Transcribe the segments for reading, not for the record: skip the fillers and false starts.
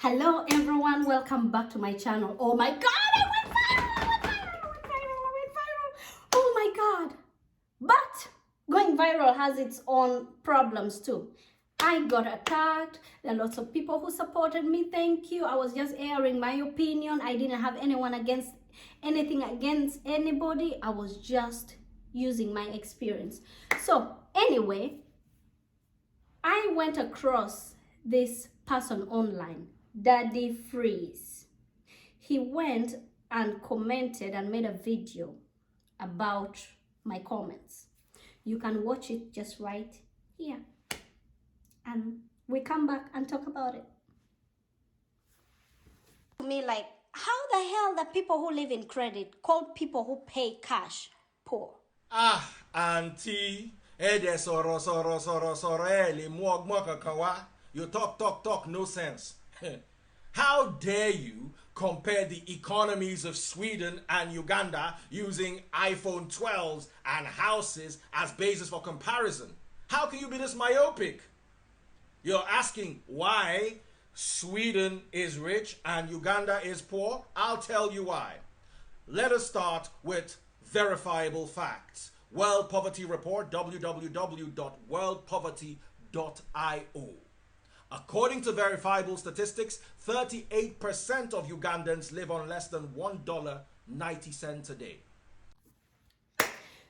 Hello everyone, welcome back to my channel. Oh my god, I went viral. Oh my god. But going viral has its own problems too. I got attacked. There are lots of people who supported me. Thank you. I was just airing my opinion. I didn't have anything against anybody. I was just using my experience. So anyway, I went across this person online, Daddy Freeze. He went and commented and made a video about my comments. You can watch it just right here. And we come back and talk about it. Me like, how the hell the people who live in credit called people who pay cash poor? Auntie, you talk, no sense. How dare you compare the economies of Sweden and Uganda using iPhone 12s and houses as basis for comparison? How can you be this myopic? You're asking why Sweden is rich and Uganda is poor? I'll tell you why. Let us start with verifiable facts. World Poverty Report, www.worldpoverty.io. According to verifiable statistics, 38% of Ugandans live on less than $1.90 a day.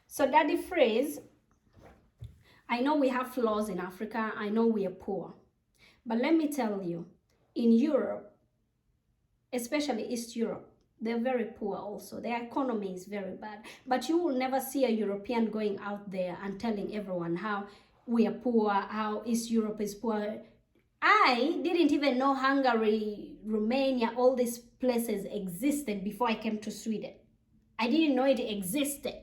So Daddy Freeze, I know we have flaws in Africa. I know we are poor. But let me tell you, in Europe, especially East Europe, they're very poor also. Their economy is very bad. But you will never see a European going out there and telling everyone how we are poor, how East Europe is poor. I didn't even know Hungary, Romania, all these places existed before I came to Sweden. I didn't know it existed.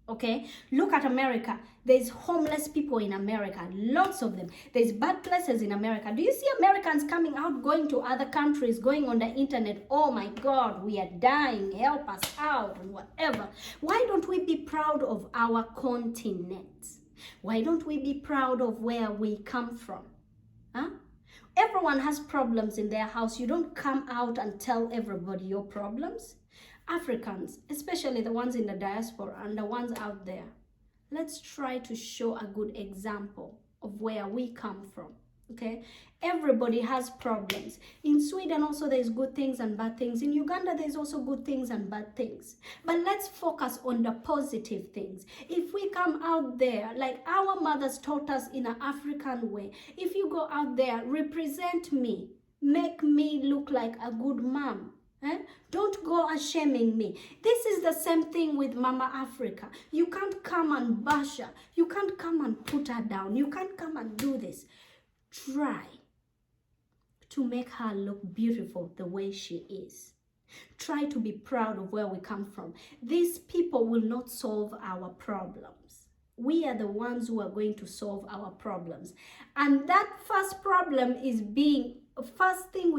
Okay, look at America. There's homeless people in America, lots of them. There's bad places in America. Do you see Americans coming out, going to other countries, going on the internet? Oh my God, we are dying, help us out and whatever. Why don't we be proud of our continent? Why don't we be proud of where we come from? Huh? Everyone has problems in their house. You don't come out and tell everybody your problems. Africans, especially the ones in the diaspora and the ones out there, let's try to show a good example of where we come from. Okay, everybody has problems. In Sweden also there's good things and bad things. In Uganda there's also good things and bad things. But let's focus on the positive things. If we come out there like our mothers taught us in an African way, if you go out there, represent me, make me look like a good mom. Don't go shaming me. This is the same thing with Mama Africa. You can't come and bash her. You can't come and put her down. You can't come and do this. Try to make her look beautiful the way she is. Try to be proud of where we come from. These people will not solve our problems. We are the ones who are going to solve our problems. And that first problem is first thing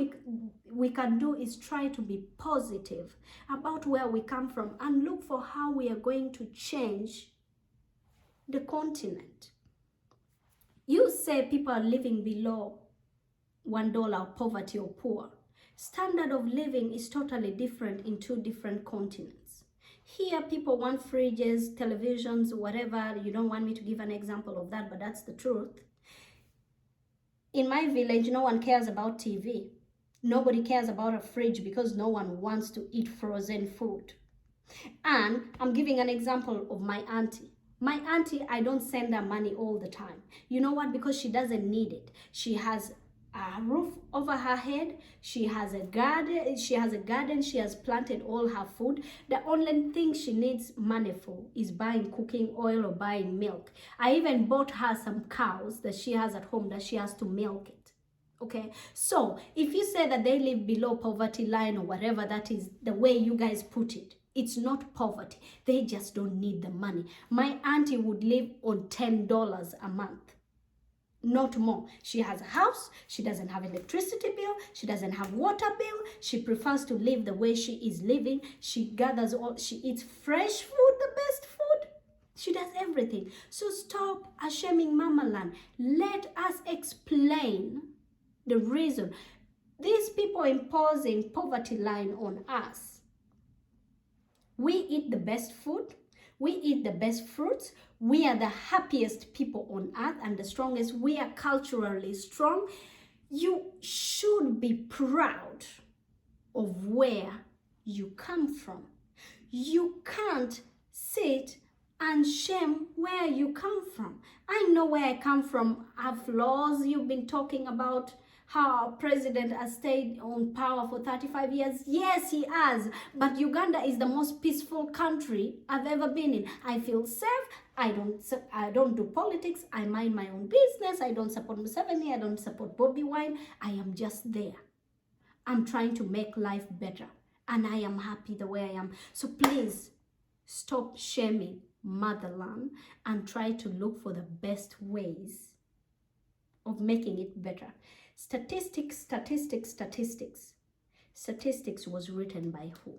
we can do is try to be positive about where we come from and look for how we are going to change the continent. You say people are living below $1 poverty or poor. Standard of living is totally different in two different continents. Here people want fridges, televisions, whatever. You don't want me to give an example of that, but that's the truth. In my village, no one cares about TV. Nobody cares about a fridge because no one wants to eat frozen food. And I'm giving an example of my auntie. My auntie, I don't send her money all the time. You know what? Because she doesn't need it. She has a roof over her head. She has a garden. She has planted all her food. The only thing she needs money for is buying cooking oil or buying milk. I even bought her some cows that she has at home that she has to milk it. Okay, so if you say that they live below poverty line or whatever that is the way you guys put it, it's not poverty. They just don't need the money. My auntie would live on $10 a month. Not more. She has a house. She doesn't have electricity bill. She doesn't have water bill. She prefers to live the way she is living. She gathers all. She eats fresh food, the best food. She does everything. So stop shaming Mama Land. Let us explain the reason. These people imposing poverty line on us. We eat the best food. We eat the best fruits. We are the happiest people on earth and the strongest. We are culturally strong. You should be proud of where you come from. You can't sit and shame where you come from. I know where I come from. Have laws. You've been talking about how our president has stayed on power for 35 years. Yes, he has. But Uganda is the most peaceful country I've ever been in. I feel safe. I don't do politics. I mind my own business. I don't support Museveni. I don't support Bobby Wine. I am just there. I'm trying to make life better. And I am happy the way I am. So please, stop shaming motherland and try to look for the best ways of making it better. Statistics was written by who?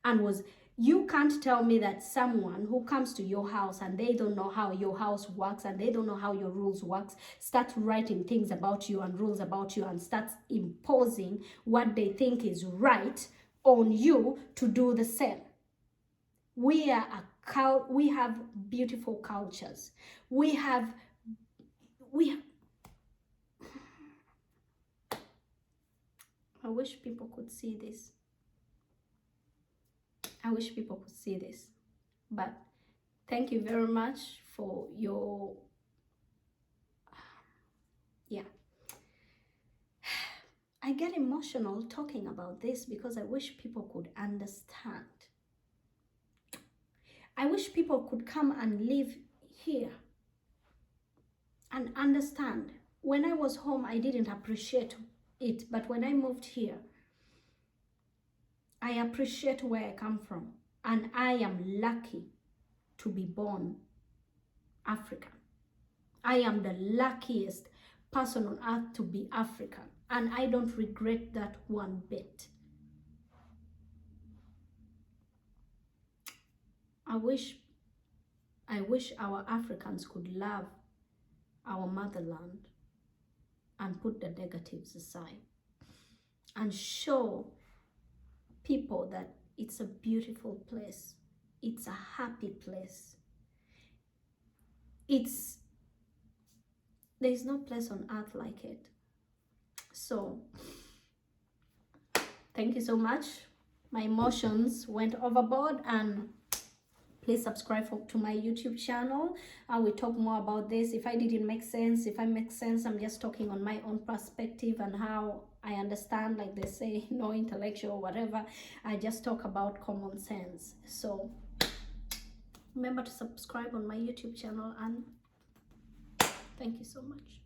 And you can't tell me that someone who comes to your house and they don't know how your house works and they don't know how your rules works, start writing things about you and rules about you and start imposing what they think is right on you to do the same. We have beautiful cultures. We have I wish people could see this. I wish people could see this. But thank you very much for your, I get emotional talking about this because I wish people could understand. I wish people could come and live here and understand. When I was home, I didn't appreciate it, but when I moved here, I appreciate where I come from, and I am lucky to be born African. I am the luckiest person on earth to be African, and I don't regret that one bit. I wish our Africans could love our motherland and put the negatives aside and show people that it's a beautiful place. It's a happy place. There's no place on earth like it. So, thank you so much. My emotions went overboard, and please subscribe to my YouTube channel. I will talk more about this. If I didn't make sense, if I make sense, I'm just talking on my own perspective and how I understand, like they say, no intellectual, whatever. I just talk about common sense. So remember to subscribe on my YouTube channel, and thank you so much.